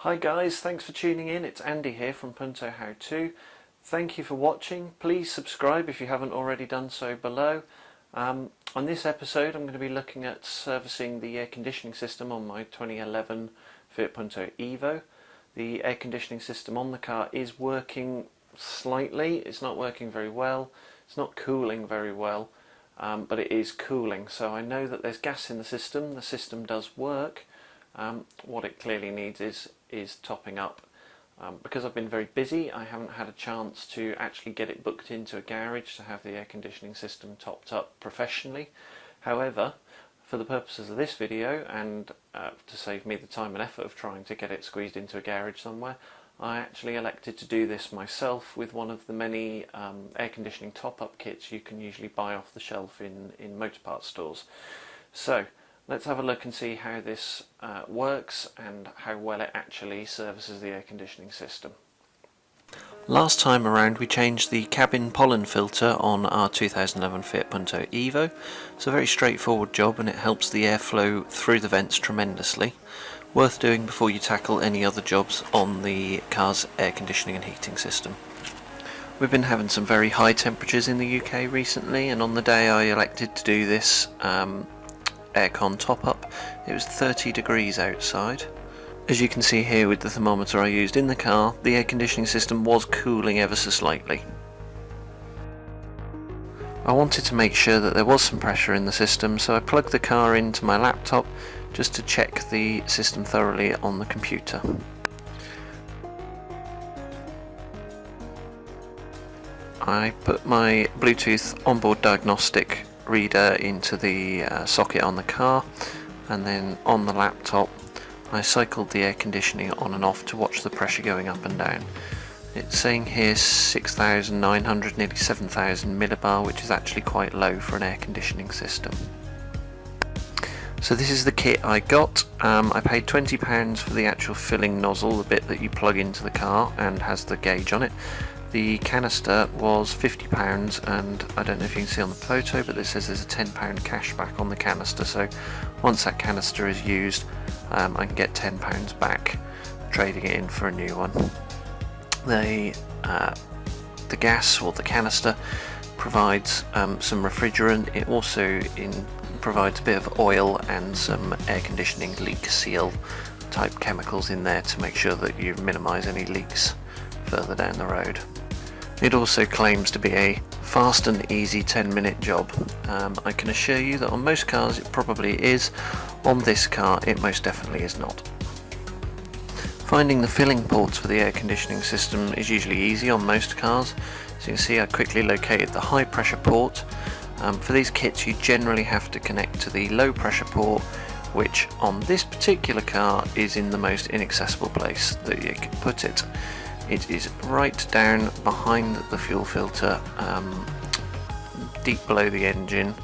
Hi guys, thanks for tuning in. It's Andy here from Punto How To. Thank you for watching. Please subscribe if you haven't already done so below. On this episode I'm going to be looking at servicing the air conditioning system on my 2011 Fiat Punto Evo. The air conditioning system on the car is working slightly. It's not working very well. It's not cooling very well, but it is cooling. So I know that there's gas in the system. The system does work. What it clearly needs is topping up. Because I've been very busy, I haven't had a chance to actually get it booked into a garage to have the air conditioning system topped up professionally. However, for the purposes of this video and to save me the time and effort of trying to get it squeezed into a garage somewhere, I actually elected to do this myself with one of the many air conditioning top-up kits you can usually buy off the shelf in motor parts stores. So let's have a look and see how this works and how well it actually services the air conditioning system. Last time around we changed the cabin pollen filter on our 2011 Fiat Punto Evo. It's a very straightforward job and it helps the airflow through the vents tremendously. Worth doing before you tackle any other jobs on the car's air conditioning and heating system. We've been having some very high temperatures in the UK recently, and on the day I elected to do this Aircon top-up, it was 30 degrees outside. As you can see here with the thermometer I used in the car, the air conditioning system was cooling ever so slightly. I wanted to make sure that there was some pressure in the system, so I plugged the car into my laptop just to check the system thoroughly on the computer. I put my Bluetooth onboard diagnostic reader into the socket on the car, and then on the laptop I cycled the air conditioning on and off to watch the pressure going up and down. It's saying here 6,900, nearly 7,000 millibar, which is actually quite low for an air conditioning system. So this is the kit I got. I paid £20 for the actual filling nozzle, the bit that you plug into the car and has the gauge on it. The canister was £50, and I don't know if you can see on the photo, but this says there's a £10 cash back on the canister, so once that canister is used I can get £10 back, trading it in for a new one. The gas, or the canister, provides some refrigerant. It also provides a bit of oil and some air conditioning leak seal type chemicals in there to make sure that you minimise any leaks further down the road. It also claims to be a fast and easy 10-minute job. I can assure you that on most cars it probably is. On this car it most definitely is not. Finding the filling ports for the air conditioning system is usually easy on most cars. So you can see I quickly located the high pressure port. For these kits you generally have to connect to the low pressure port, which on this particular car is in the most inaccessible place that you can put it. It is right down behind the fuel filter, deep below the engine,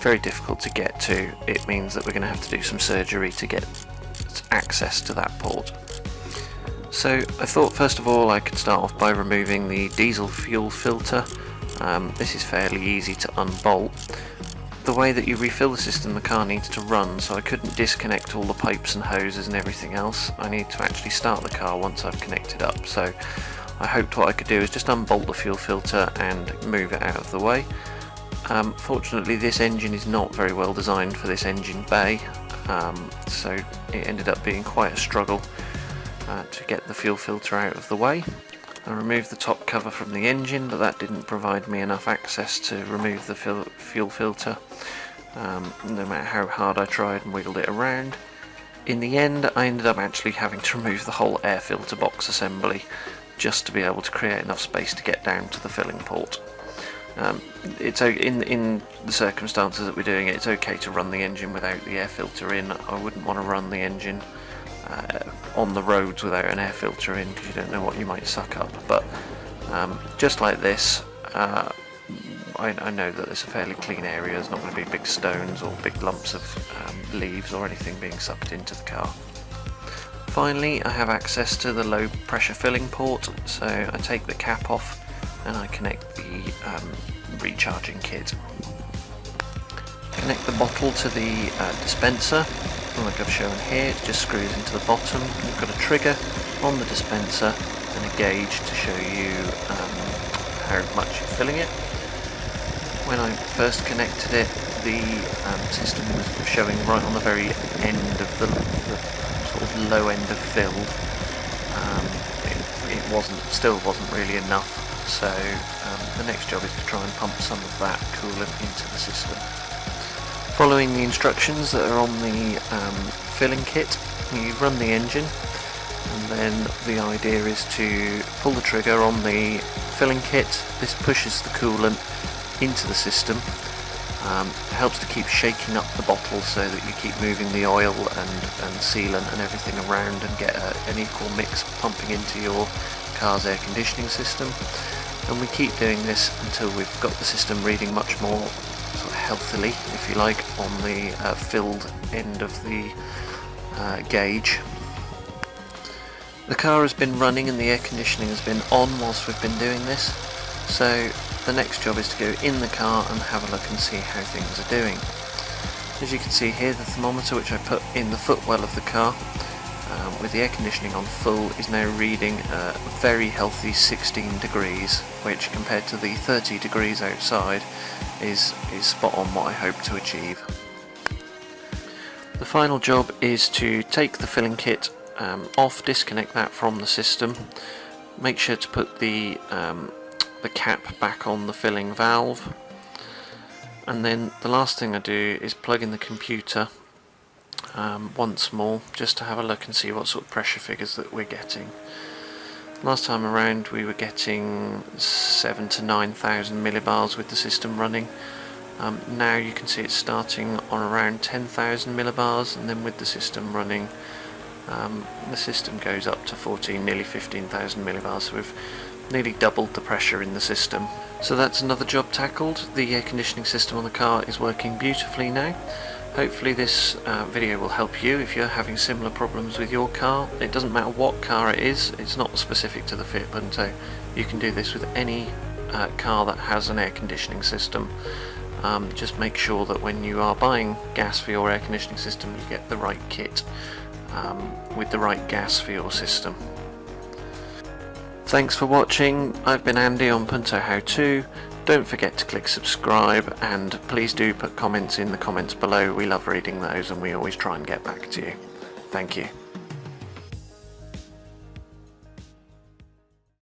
very difficult to get to. It means that we're going to have to do some surgery to get access to that port. So I thought first of all I could start off by removing the diesel fuel filter. This is fairly easy to unbolt. The way that you refill the system, the car needs to run, so I couldn't disconnect all the pipes and hoses and everything else. I need to actually start the car once I've connected up, so I hoped what I could do is just unbolt the fuel filter and move it out of the way. Fortunately this engine is not very well designed for this engine bay, so it ended up being quite a struggle to get the fuel filter out of the way. I removed the top cover from the engine, but that didn't provide me enough access to remove the fuel filter, no matter how hard I tried and wiggled it around. In the end I ended up actually having to remove the whole air filter box assembly just to be able to create enough space to get down to the filling port. It's in the circumstances that we're doing it, it's okay to run the engine without the air filter in. I wouldn't want to run the engine on the roads without an air filter in, because you don't know what you might suck up. But just like this, I know that it's a fairly clean area. There's not going to be big stones or big lumps of leaves or anything being sucked into the car. Finally, I have access to the low pressure filling port, so I take the cap off and I connect the recharging kit. Connect the bottle to the dispenser, like I've shown here, it just screws into the bottom. You've got a trigger on the dispenser and a gauge to show you how much you're filling it. When I first connected it, the system was showing right on the very end of the sort of low end of filled. It still wasn't really enough, so the next job is to try and pump some of that coolant into the system. Following the instructions that are on the filling kit, you run the engine, and then the idea is to pull the trigger on the filling kit. This pushes the coolant into the system. It helps to keep shaking up the bottle so that you keep moving the oil and sealant and everything around and get an equal mix pumping into your car's air conditioning system. And we keep doing this until we've got the system reading much more sort of healthily, if you like, on the filled end of the gauge. The car has been running and the air conditioning has been on whilst we've been doing this, so the next job is to go in the car and have a look and see how things are doing. As you can see here, the thermometer which I put in the footwell of the car with the air conditioning on full is now reading a very healthy 16 degrees, which compared to the 30 degrees outside is spot on what I hope to achieve. The final job is to take the filling kit off, disconnect that from the system, make sure to put the cap back on the filling valve, and then the last thing I do is plug in the computer once more, just to have a look and see what sort of pressure figures that we're getting. Last time around we were getting 7,000 to 9,000 millibars with the system running. Now you can see it's starting on around 10,000 millibars, and then with the system running, the system goes up to 14, nearly 15,000 millibars, so we've nearly doubled the pressure in the system. So that's another job tackled. The air conditioning system on the car is working beautifully now. Hopefully this video will help you if you're having similar problems with your car. It doesn't matter what car it is, it's not specific to the Fiat Punto. You can do this with any car that has an air conditioning system. Just make sure that when you are buying gas for your air conditioning system, you get the right kit with the right gas for your system. Thanks for watching. I've been Andy on Punto How To. Don't forget to click subscribe, and please do put comments in the comments below. We love reading those and we always try and get back to you. Thank you.